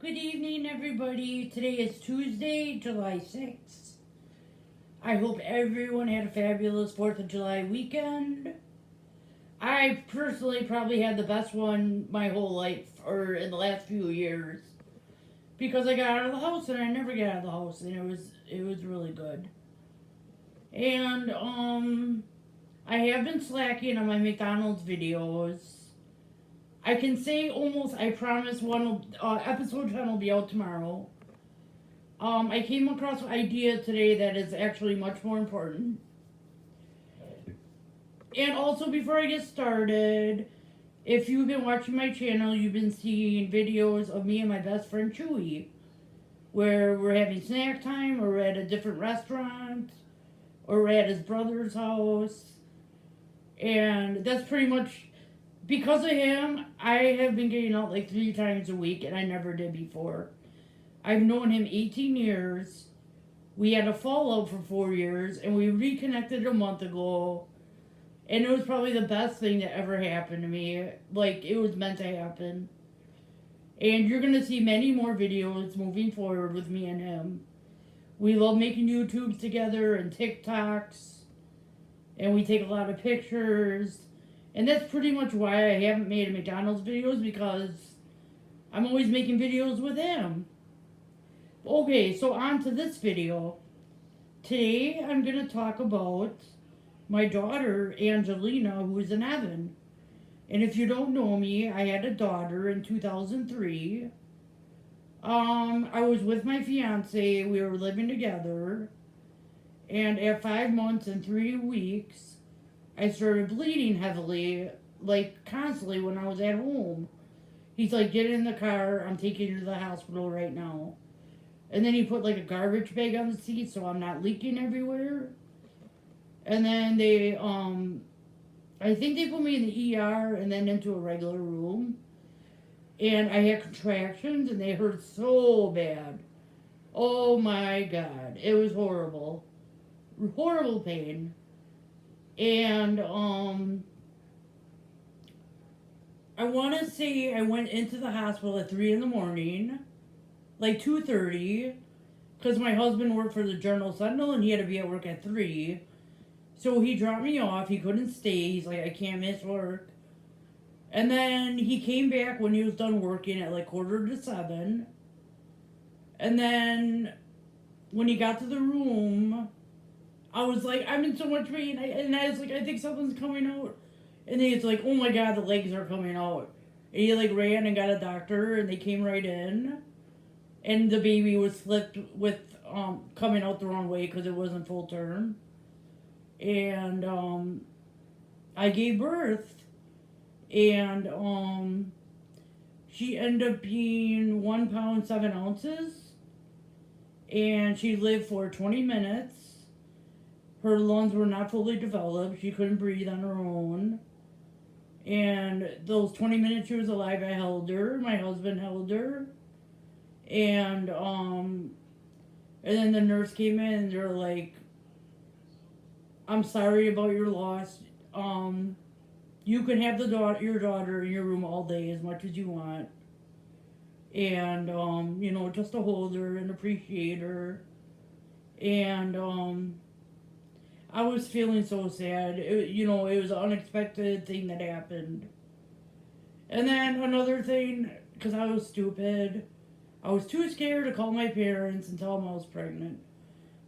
Good evening, everybody. Today is Tuesday, July 6th. I hope everyone had a fabulous 4th of July weekend. I personally probably had the best one my whole life, or in the last few years, because I got out of the house and I never get out of the house, and it was really good. And I have been slacking on my McDonald's videos. I can say almost, I promise episode 10 will be out tomorrow. I came across an idea today that is actually much more important. And also, before I get started, if you've been watching my channel, you've been seeing videos of me and my best friend Chewy, where we're having snack time, or we're at a different restaurant, or we're at his brother's house. And that's pretty much because of him. I have been getting out like 3 times a week, and I never did before. I've known him 18 years. We had a fallout for 4 years, and we reconnected a month ago. And it was probably the best thing that ever happened to me. Like, it was meant to happen. And you're going to see many more videos moving forward with me and him. We love making YouTubes together and TikToks. And we take a lot of pictures. And that's pretty much why I haven't made McDonald's videos, because I'm always making videos with him. Okay, so on to this video. Today I'm going to talk about my daughter, Angelina, who is in heaven. And if you don't know me, I had a daughter in 2003. I was with my fiance. We were living together. And at 5 months and 3 weeks, I started bleeding heavily, like constantly when I was at home. He's like, get in the car, I'm taking you to the hospital right now. And then he put like a garbage bag on the seat so I'm not leaking everywhere. And then I think they put me in the ER and then into a regular room. And I had contractions and they hurt so bad. Oh my God, it was horrible. Horrible pain. And I want to say I went into the hospital at 3 in the morning, like 2:30, because my husband worked for the Journal Sentinel and he had to be at work at 3. So he dropped me off. He couldn't stay. He's like, I can't miss work. And then he came back when he was done working at like 6:45. And then when he got to the room, I was like, I'm in so much pain. And I was like, I think something's coming out. And then it's like, oh my God, the legs are coming out. And he like ran and got a doctor, and they came right in. And the baby was flipped with coming out the wrong way because it wasn't full term. And I gave birth. And she ended up being 1 pound 7 ounces. And she lived for 20 minutes. Her lungs were not fully developed. She couldn't breathe on her own. And those 20 minutes she was alive, I held her. My husband held her. And then the nurse came in and they're like, I'm sorry about your loss. You can have your daughter in your room all day as much as you want. And, just to hold her and appreciate her. And, I was feeling so sad. It was an unexpected thing that happened. And then another thing, because I was stupid, I was too scared to call my parents and tell them I was pregnant.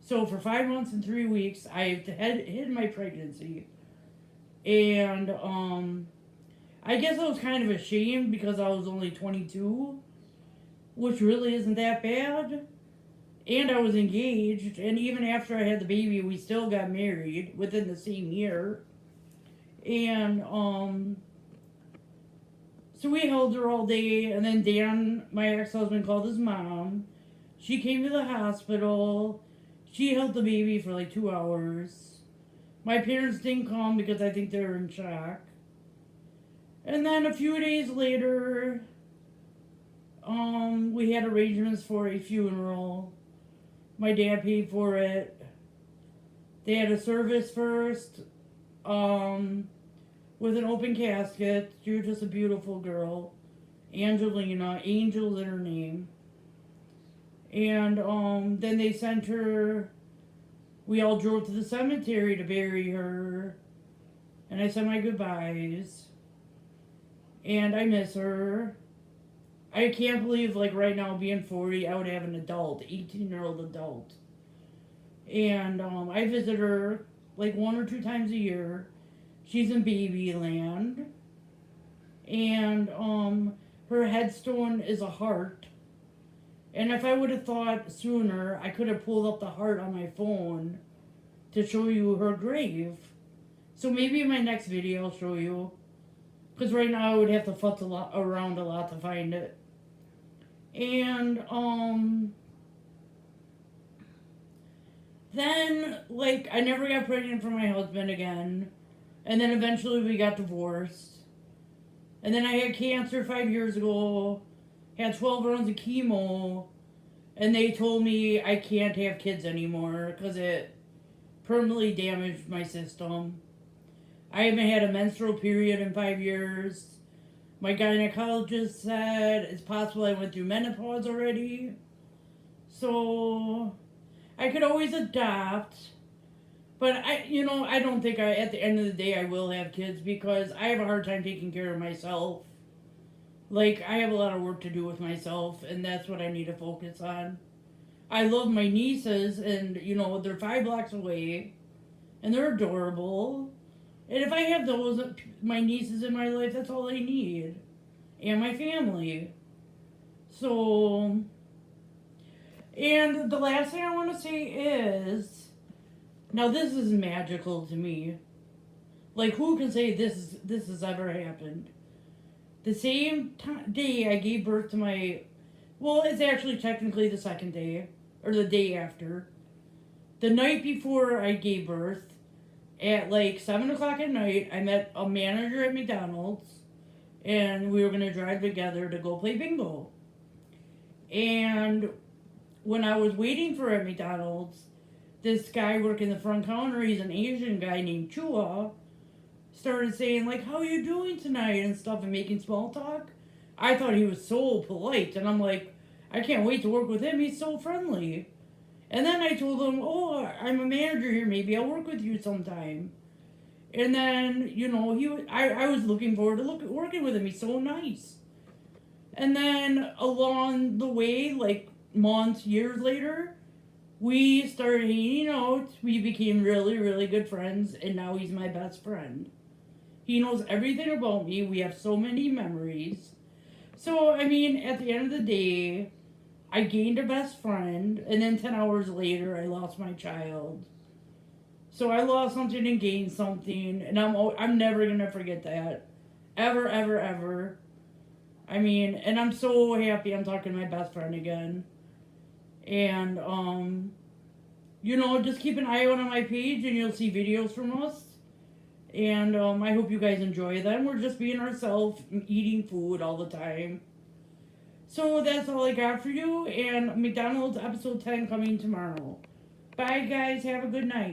So for 5 months and 3 weeks, I hid my pregnancy. And I guess I was kind of ashamed because I was only 22, which really isn't that bad. And I was engaged, and even after I had the baby, we still got married within the same year. And so we held her all day, and then Dan, my ex-husband, called his mom. She came to the hospital. She held the baby for like 2 hours. My parents didn't come because I think they were in shock. And then a few days later, we had arrangements for a funeral. My dad paid for it. They had a service first, with an open casket. She was just a beautiful girl. Angelina, Angel's in her name. And then they sent her. We all drove to the cemetery to bury her, and I said my goodbyes. And I miss her. I can't believe, like, right now, being 40, I would have an adult, 18-year-old adult. And I visit her like 1 or 2 times a year. She's in Babyland. And her headstone is a heart. And if I would have thought sooner, I could have pulled up the heart on my phone to show you her grave. So maybe in my next video I'll show you. Because right now I would have to futz around a lot to find it. And then, like, I never got pregnant for my husband again. And then eventually we got divorced. And then I had cancer 5 years ago. Had 12 rounds of chemo. And they told me I can't have kids anymore because it permanently damaged my system. I haven't had a menstrual period in 5 years. My gynecologist said it's possible I went through menopause already. So I could always adopt. But I don't think at the end of the day I will have kids because I have a hard time taking care of myself. Like, I have a lot of work to do with myself, and that's what I need to focus on. I love my nieces, and, they're 5 blocks away, and they're adorable. And if I have my nieces in my life, that's all I need. And my family. So, and the last thing I want to say is, now this is magical to me. Like, who can say this has ever happened? The same day I gave birth to it's actually technically the second day, or the day after. The night before I gave birth, at like 7 o'clock at night, I met a manager at McDonald's, and we were going to drive together to go play bingo. And when I was waiting for her at McDonald's, this guy working the front counter, he's an Asian guy named Chua, started saying, like, how are you doing tonight and stuff, and making small talk. I thought he was so polite, and I'm like, I can't wait to work with him. He's so friendly. And then I told him, oh, I'm a manager here. Maybe I'll work with you sometime. And then, I was looking forward to working with him. He's so nice. And then along the way, like months, years later, we started hanging out. We became really, really good friends, and now he's my best friend. He knows everything about me. We have so many memories. So, at the end of the day, I gained a best friend, and then 10 hours later, I lost my child. So I lost something and gained something, and I'm never going to forget that. Ever, ever, ever. And I'm so happy I'm talking to my best friend again. And, just keep an eye out on my page, and you'll see videos from us. And I hope you guys enjoy them. We're just being ourselves, eating food all the time. So that's all I got for you. And McDonald's episode 10 coming tomorrow. Bye, guys. Have a good night.